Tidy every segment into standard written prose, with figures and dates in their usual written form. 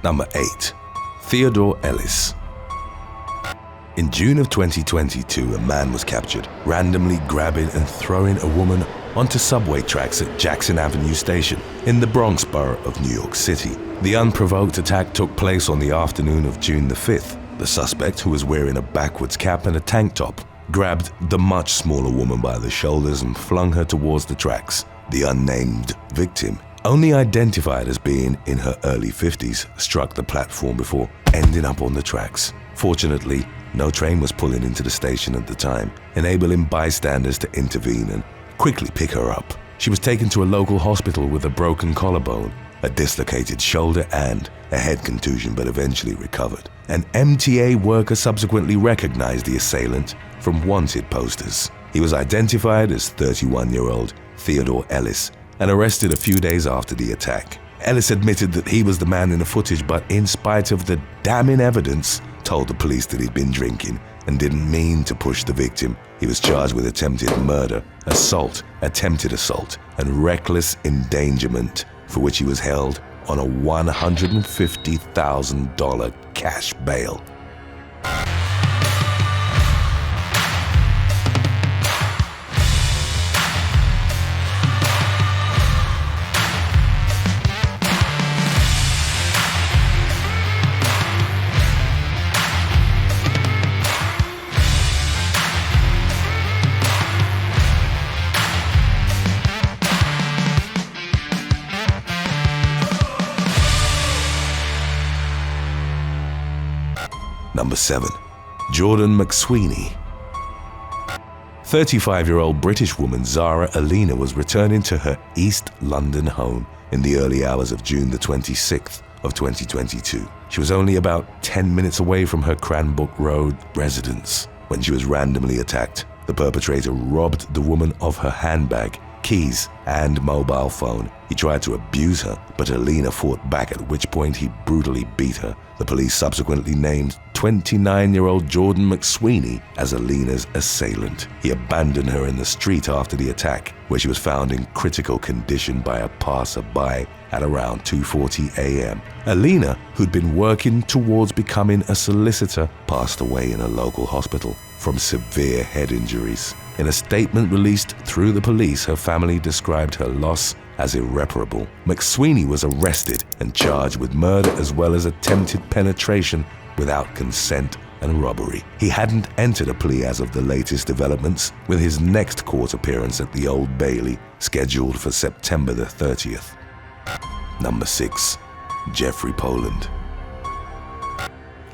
Number 8. Theodore Ellis. In June of 2022, a man was captured, randomly grabbing and throwing a woman onto subway tracks at Jackson Avenue Station in the Bronx borough of New York City. The unprovoked attack took place on the afternoon of June the 5th. The suspect, who was wearing a backwards cap and a tank top, grabbed the much smaller woman by the shoulders and flung her towards the tracks. The unnamed victim, only identified as being in her early 50s, struck the platform before ending up on the tracks. Fortunately, no train was pulling into the station at the time, enabling bystanders to intervene and quickly pick her up. She was taken to a local hospital with a broken collarbone, a dislocated shoulder and a head contusion, but eventually recovered. An MTA worker subsequently recognized the assailant from wanted posters. He was identified as 31-year-old Theodore Ellis and arrested a few days after the attack. Ellis admitted that he was the man in the footage, but in spite of the damning evidence, told the police that he'd been drinking and didn't mean to push the victim. He was charged with attempted murder, assault, attempted assault, and reckless endangerment, for which he was held on a $150,000 cash bail. Number 7. Jordan McSweeney. 35-year-old British woman Zara Alina was returning to her East London home in the early hours of June the 26th of 2022. She was only about 10 minutes away from her Cranbrook Road residence when she was randomly attacked. The perpetrator robbed the woman of her handbag, keys, and mobile phone. He tried to abuse her, but Alina fought back, at which point he brutally beat her. The police subsequently named 29-year-old Jordan McSweeney as Alina's assailant. He abandoned her in the street after the attack, where she was found in critical condition by a passerby at around 2:40 a.m. Alina, who'd been working towards becoming a solicitor, passed away in a local hospital from severe head injuries. In a statement released through the police, her family described her loss as irreparable. McSweeney was arrested and charged with murder as well as attempted penetration without consent and robbery. He hadn't entered a plea as of the latest developments, with his next court appearance at the Old Bailey scheduled for September the 30th. Number 6. Jeffrey Poland.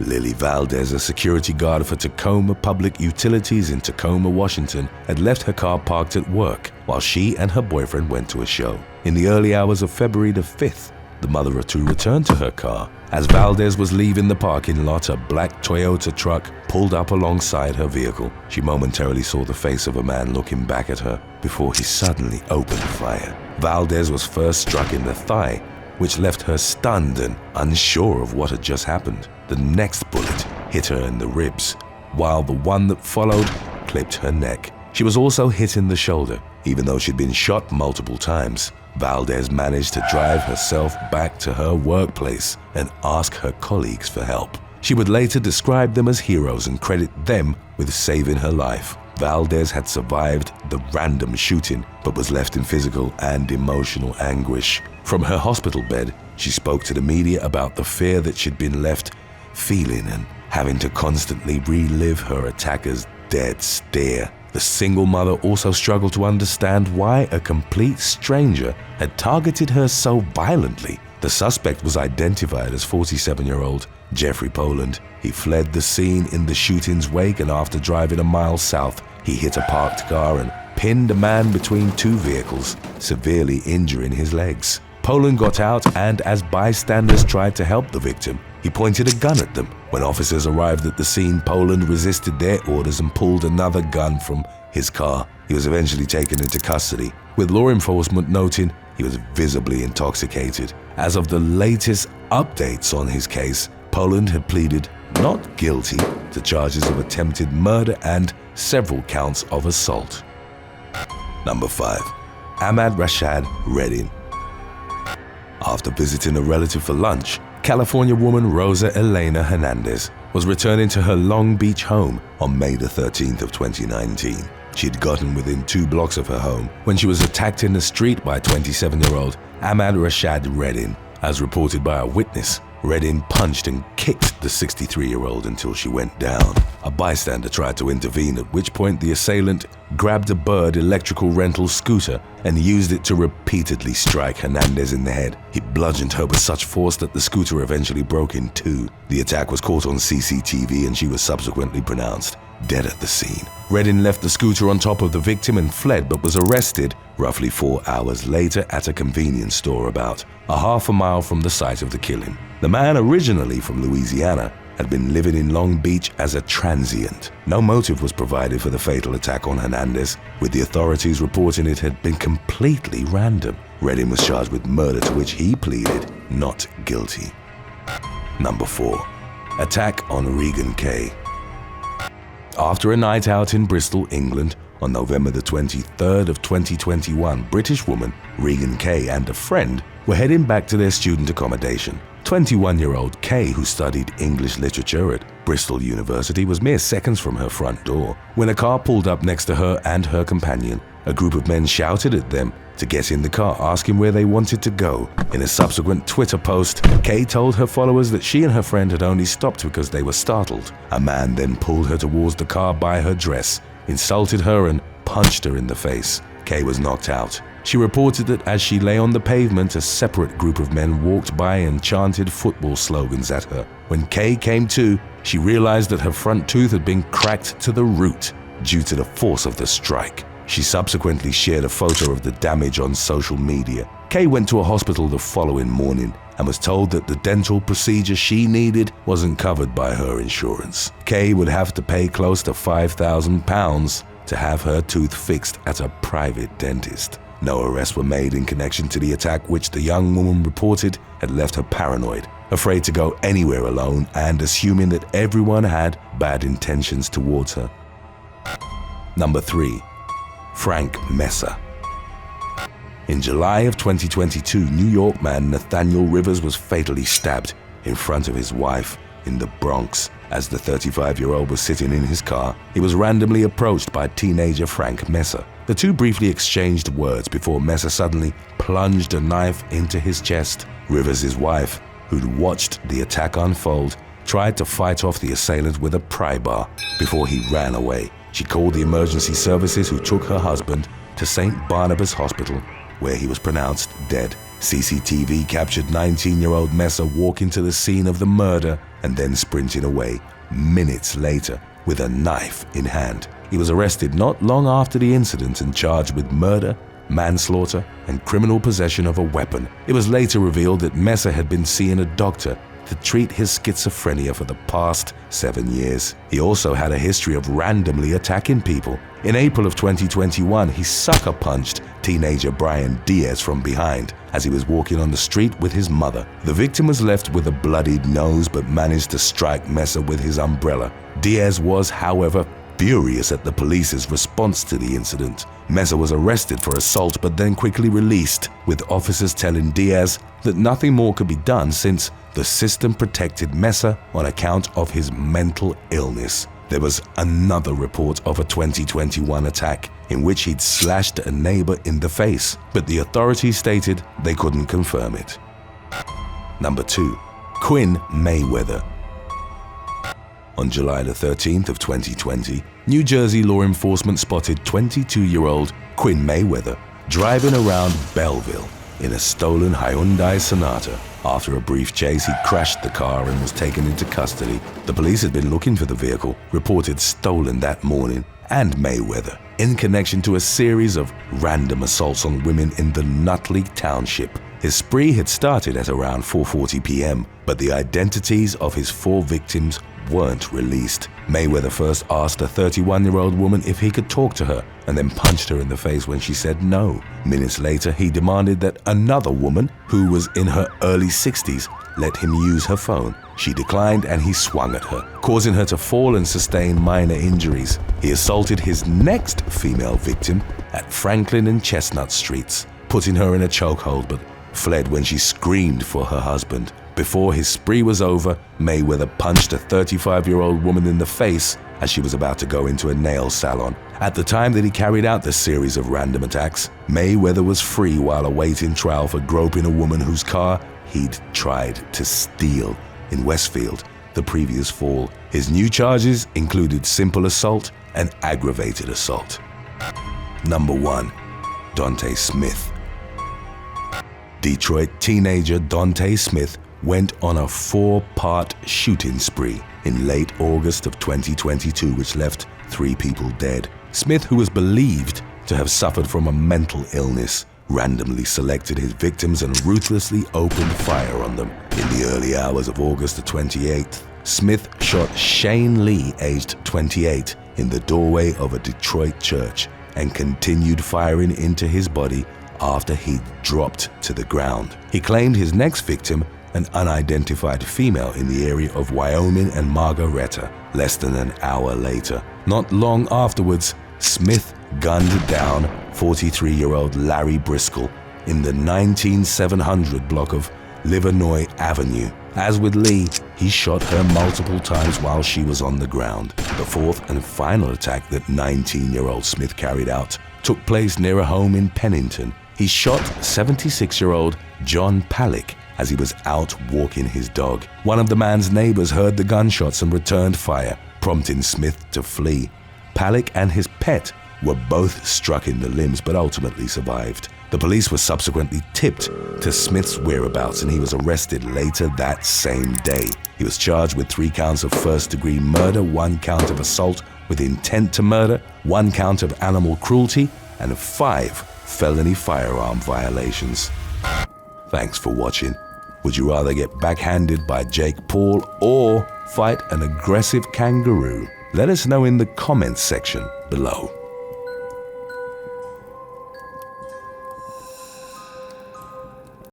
Lily Valdez, a security guard for Tacoma Public Utilities in Tacoma, Washington, had left her car parked at work while she and her boyfriend went to a show. In the early hours of February the 5th, the mother of two returned to her car. As Valdez was leaving the parking lot, a black Toyota truck pulled up alongside her vehicle. She momentarily saw the face of a man looking back at her before he suddenly opened fire. Valdez was first struck in the thigh, which left her stunned and unsure of what had just happened. The next bullet hit her in the ribs, while the one that followed clipped her neck. She was also hit in the shoulder. Even though she'd been shot multiple times, Valdez managed to drive herself back to her workplace and ask her colleagues for help. She would later describe them as heroes and credit them with saving her life. Valdez had survived the random shooting, but was left in physical and emotional anguish. From her hospital bed, she spoke to the media about the fear that she'd been left feeling and having to constantly relive her attacker's dead stare. The single mother also struggled to understand why a complete stranger had targeted her so violently. The suspect was identified as 47-year-old Jeffrey Poland. He fled the scene in the shooting's wake, and after driving a mile south, he hit a parked car and pinned a man between two vehicles, severely injuring his legs. Poland got out, and as bystanders tried to help the victim, he pointed a gun at them. When officers arrived at the scene, Poland resisted their orders and pulled another gun from his car. He was eventually taken into custody, with law enforcement noting he was visibly intoxicated. As of the latest updates on his case, Poland had pleaded not guilty to charges of attempted murder and several counts of assault. Number 5. Ahmad Rashad Redding. After visiting a relative for lunch, California woman Rosa Elena Hernandez was returning to her Long Beach home on May the 13th of 2019. She had gotten within 2 blocks of her home when she was attacked in the street by 27-year-old Ahmad Rashad Reddin. As reported by a witness, Reddin punched and kicked the 63-year-old until she went down. A bystander tried to intervene, at which point the assailant grabbed a Bird electrical rental scooter and used it to repeatedly strike Hernandez in the head. He bludgeoned her with such force that the scooter eventually broke in 2. The attack was caught on CCTV and she was subsequently pronounced dead at the scene. Reddin left the scooter on top of the victim and fled, but was arrested roughly 4 hours later at a convenience store about a half a mile from the site of the killing. The man, originally from Louisiana, had been living in Long Beach as a transient. No motive was provided for the fatal attack on Hernandez, with the authorities reporting it had been completely random. Reddin was charged with murder, to which he pleaded not guilty. Number 4. Attack on Regan K. After a night out in Bristol, England, on November the 23rd of 2021, British woman Regan K and a friend were heading back to their student accommodation. 21-year-old Kay, who studied English literature at Bristol University, was mere seconds from her front door when a car pulled up next to her and her companion. A group of men shouted at them to get in the car, asking where they wanted to go. In a subsequent Twitter post, Kay told her followers that she and her friend had only stopped because they were startled. A man then pulled her towards the car by her dress, insulted her and punched her in the face. Kay was knocked out. She reported that as she lay on the pavement, a separate group of men walked by and chanted football slogans at her. When Kay came to, she realized that her front tooth had been cracked to the root due to the force of the strike. She subsequently shared a photo of the damage on social media. Kay went to a hospital the following morning and was told that the dental procedure she needed wasn't covered by her insurance. Kay would have to pay close to £5,000 to have her tooth fixed at a private dentist. No arrests were made in connection to the attack, which the young woman reported had left her paranoid, afraid to go anywhere alone and assuming that everyone had bad intentions towards her. Number 3. Frank MESA. In July of 2022, New York man Nathaniel Rivers was fatally stabbed in front of his wife in the Bronx. As the 35-year-old was sitting in his car, he was randomly approached by teenager Frank MESA. The two briefly exchanged words before MESA suddenly plunged a knife into his chest. Rivers' wife, who'd watched the attack unfold, tried to fight off the assailant with a pry bar before he ran away. She called the emergency services, who took her husband to St. Barnabas Hospital, where he was pronounced dead. CCTV captured 19-year-old MESA walking to the scene of the murder and then sprinting away minutes later with a knife in hand. He was arrested not long after the incident and charged with murder, manslaughter, and criminal possession of a weapon. It was later revealed that MESA had been seeing a doctor to treat his schizophrenia for the past 7 years. He also had a history of randomly attacking people. In April of 2021, he sucker punched teenager Brian Diaz from behind as he was walking on the street with his mother. The victim was left with a bloodied nose but managed to strike MESA with his umbrella. Diaz was, however, furious at the police's response to the incident. MESA was arrested for assault but then quickly released, with officers telling Diaz that nothing more could be done since the system protected MESA on account of his mental illness. There was another report of a 2021 attack in which he'd slashed a neighbor in the face, but the authorities stated they couldn't confirm it. Number 2. QUINN Mayweather. On July the 13th of 2020, New Jersey law enforcement spotted 22-year-old QUINN Mayweather driving around Belleville in a stolen Hyundai Sonata. After a brief chase, he crashed the car and was taken into custody. The police had been looking for the vehicle, reported stolen that morning, and Mayweather in connection to a series of random assaults on women in the Nutley Township. His spree had started at around 4:40 p.m., but the identities of his 4 victims weren't released. Mayweather first asked a 31-year-old woman if he could talk to her and then punched her in the face when she said no. Minutes later, he demanded that another woman, who was in her early 60s, let him use her phone. She declined and he swung at her, causing her to fall and sustain minor injuries. He assaulted his next female victim at Franklin and Chestnut Streets, putting her in a chokehold but fled when she screamed for her husband. Before his spree was over, Mayweather punched a 35-year-old woman in the face as she was about to go into a nail salon. At the time that he carried out the series of random attacks, Mayweather was free while awaiting trial for groping a woman whose car he'd tried to steal in Westfield the previous fall. His new charges included simple assault and aggravated assault. Number 1. Dante Smith. Detroit teenager Dante Smith went on a 4-part shooting spree in late August of 2022, which left 3 people dead. Smith, who was believed to have suffered from a mental illness, randomly selected his victims and ruthlessly opened fire on them. In the early hours of August the 28th, Smith shot Shane Lee, aged 28, in the doorway of a Detroit church and continued firing into his body after he dropped to the ground. He claimed his next victim, an unidentified female in the area of Wyoming and Margaretta, less than an hour later. Not long afterwards, Smith gunned down 43-year-old Larry Briscoe in the 19700 block of Livernois Avenue. As with Lee, he shot her multiple times while she was on the ground. The fourth and final attack that 19-year-old Smith carried out took place near a home in Pennington. He shot 76-year-old John Pallick as he was out walking his dog. One of the man's neighbors heard the gunshots and returned fire, prompting Smith to flee. Pallick and his pet were both struck in the limbs but ultimately survived. The police were subsequently tipped to Smith's whereabouts and he was arrested later that same day. He was charged with 3 counts of first-degree murder, 1 count of assault with intent to murder, 1 count of animal cruelty, and 5 felony firearm violations. Thanks for watching. Would you rather get backhanded by Jake Paul or fight an aggressive kangaroo? Let us know in the comments section below.